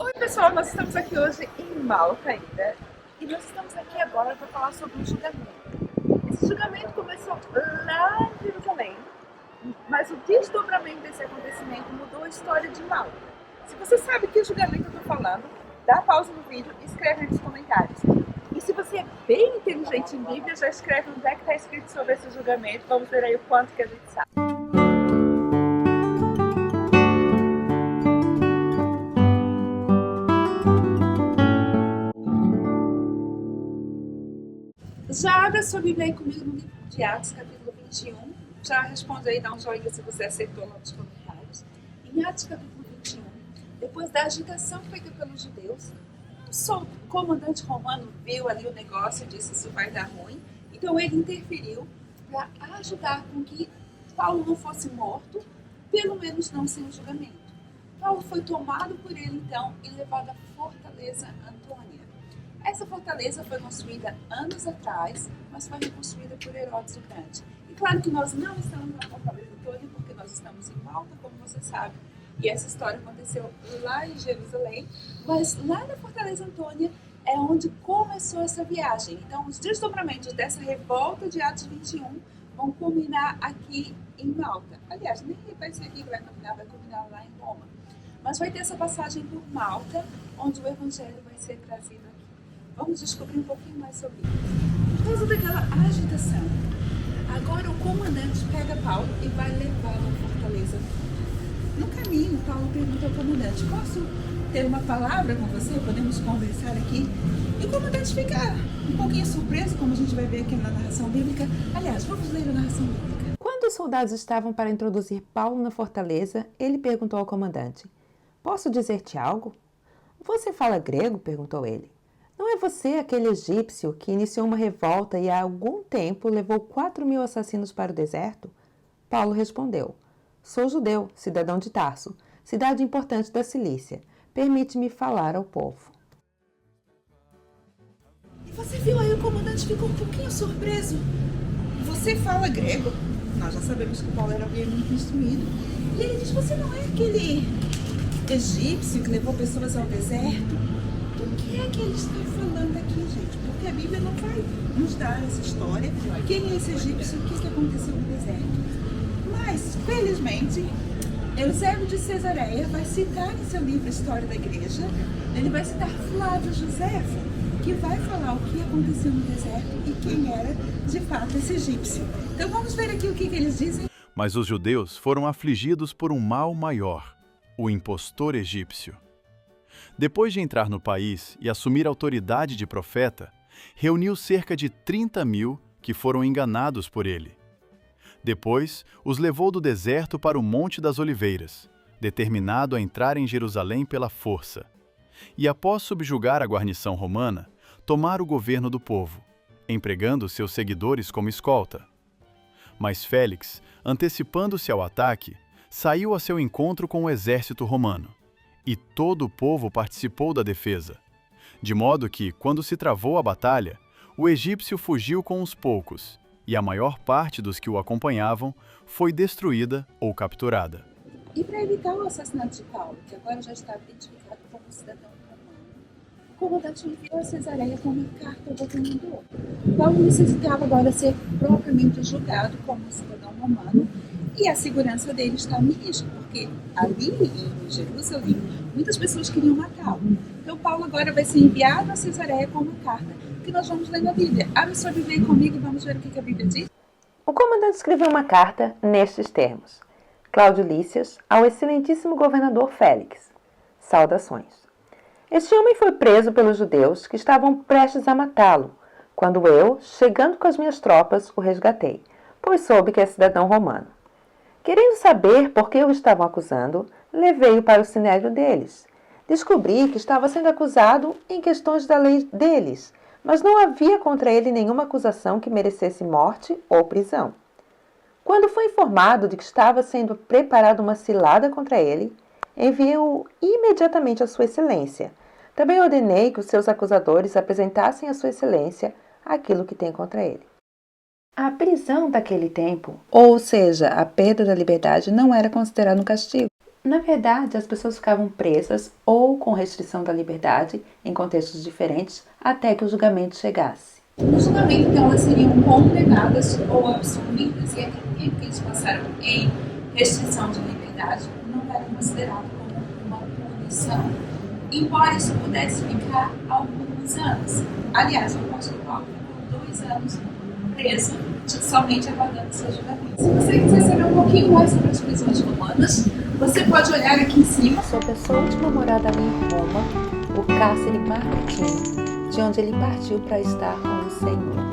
Oi pessoal, nós estamos aqui hoje em Malta ainda e nós estamos aqui agora para falar sobre um julgamento. Esse julgamento começou lá em Jerusalém, mas o desdobramento desse acontecimento mudou a história de Malta. Se você sabe que julgamento eu estou falando, dá pausa no vídeo e escreve aí nos comentários. E se você é bem inteligente em Bíblia, já escreve onde é que está escrito sobre esse julgamento, vamos ver aí o quanto que a gente sabe. Já abre a sua Bíblia aí comigo no livro de Atos, capítulo 21. Já responde aí, dá um joinha se você acertou lá nos comentários. Em Atos, capítulo 21, depois da agitação feita pelos judeus, o comandante romano viu ali o negócio e disse: isso vai dar ruim. Então ele interferiu para ajudar com que Paulo não fosse morto, pelo menos não sem o julgamento. Paulo foi tomado por ele então e levado à fortaleza Antônia. Essa fortaleza foi construída anos atrás, mas foi reconstruída por Herodes o Grande. E claro que nós não estamos na fortaleza Antônia, porque nós estamos em Malta, como você sabe, e essa história aconteceu lá em Jerusalém, mas lá na fortaleza Antônia é onde começou essa viagem. Então, os desdobramentos dessa revolta de Atos 21 vão culminar aqui em Malta. Aliás, nem vai ser aqui que vai culminar lá em Roma. Mas vai ter essa passagem por Malta, onde o evangelho vai ser trazido aqui. Vamos descobrir um pouquinho mais sobre isso. Por causa daquela agitação, agora o comandante pega Paulo e vai levá-lo à fortaleza. No caminho, Paulo pergunta ao comandante: posso ter uma palavra com você? Podemos conversar aqui? E o comandante fica um pouquinho surpreso, como a gente vai ver aqui na narração bíblica. Aliás, vamos ler a narração bíblica. Quando os soldados estavam para introduzir Paulo na fortaleza, ele perguntou ao comandante: posso dizer-te algo? Você fala grego? Perguntou ele. Não é você aquele egípcio que iniciou uma revolta e há algum tempo levou 4.000 assassinos para o deserto? Paulo respondeu: sou judeu, cidadão de Tarso, cidade importante da Cilícia. Permite-me falar ao povo. E você viu aí, o comandante ficou um pouquinho surpreso. Você fala grego? Nós já sabemos que Paulo era alguém muito instruído. E ele diz: você não é aquele egípcio que levou pessoas ao deserto? O que é que ele está falando aqui, gente? Porque a Bíblia não vai nos dar essa história. Quem é esse egípcio? O que aconteceu no deserto? Mas, felizmente, Eusébio de Cesareia vai citar em seu livro História da Igreja, ele vai citar Flávio Josefo, que vai falar o que aconteceu no deserto e quem era, de fato, esse egípcio. Então vamos ver aqui o que eles dizem. Mas os judeus foram afligidos por um mal maior, o impostor egípcio. Depois de entrar no país e assumir a autoridade de profeta, reuniu cerca de 30.000 que foram enganados por ele. Depois, os levou do deserto para o Monte das Oliveiras, determinado a entrar em Jerusalém pela força. E após subjugar a guarnição romana, tomar o governo do povo, empregando seus seguidores como escolta. Mas Félix, antecipando-se ao ataque, saiu a seu encontro com o exército romano. E todo o povo participou da defesa, de modo que, quando se travou a batalha, o egípcio fugiu com os poucos, e a maior parte dos que o acompanhavam foi destruída ou capturada. E para evitar o assassinato de Paulo, que agora já estava identificado como cidadão romano, o comandante enviou a Cesareia com uma carta ao governador. Paulo necessitava agora ser propriamente julgado como cidadão romano, e a segurança dele estava em risco, porque ali em Jerusalém, muitas pessoas queriam matá-lo. Então Paulo agora vai ser enviado a Cesareia com uma carta, que nós vamos ler na Bíblia. Abre sua Bíblia aí comigo e vamos ver o que a Bíblia diz. O comandante escreveu uma carta nestes termos: Cláudio Lísias, ao excelentíssimo governador Félix. Saudações. Este homem foi preso pelos judeus que estavam prestes a matá-lo, quando eu, chegando com as minhas tropas, o resgatei, pois soube que é cidadão romano. Querendo saber por que o estavam acusando, levei-o para o sinédrio deles. Descobri que estava sendo acusado em questões da lei deles, mas não havia contra ele nenhuma acusação que merecesse morte ou prisão. Quando foi informado de que estava sendo preparada uma cilada contra ele, enviei-o imediatamente a Sua Excelência. Também ordenei que os seus acusadores apresentassem a Sua Excelência aquilo que tem contra ele. A prisão daquele tempo, ou seja, a perda da liberdade, não era considerada um castigo. Na verdade, as pessoas ficavam presas ou com restrição da liberdade em contextos diferentes até que o julgamento chegasse. No julgamento, então, elas seriam condenadas ou absolvidas, e aquele tempo que eles passaram em restrição de liberdade não era considerado como uma punição, embora isso pudesse ficar alguns anos. Aliás, o apóstolo Paulo ficou 2 anos preso, somente aguardando seu julgamento. Se você quiser saber um pouquinho mais sobre as prisões romanas, você pode olhar aqui em cima Sobre a sua última morada ali em Roma, o cárcere Mamertino, de onde ele partiu para estar com o Senhor.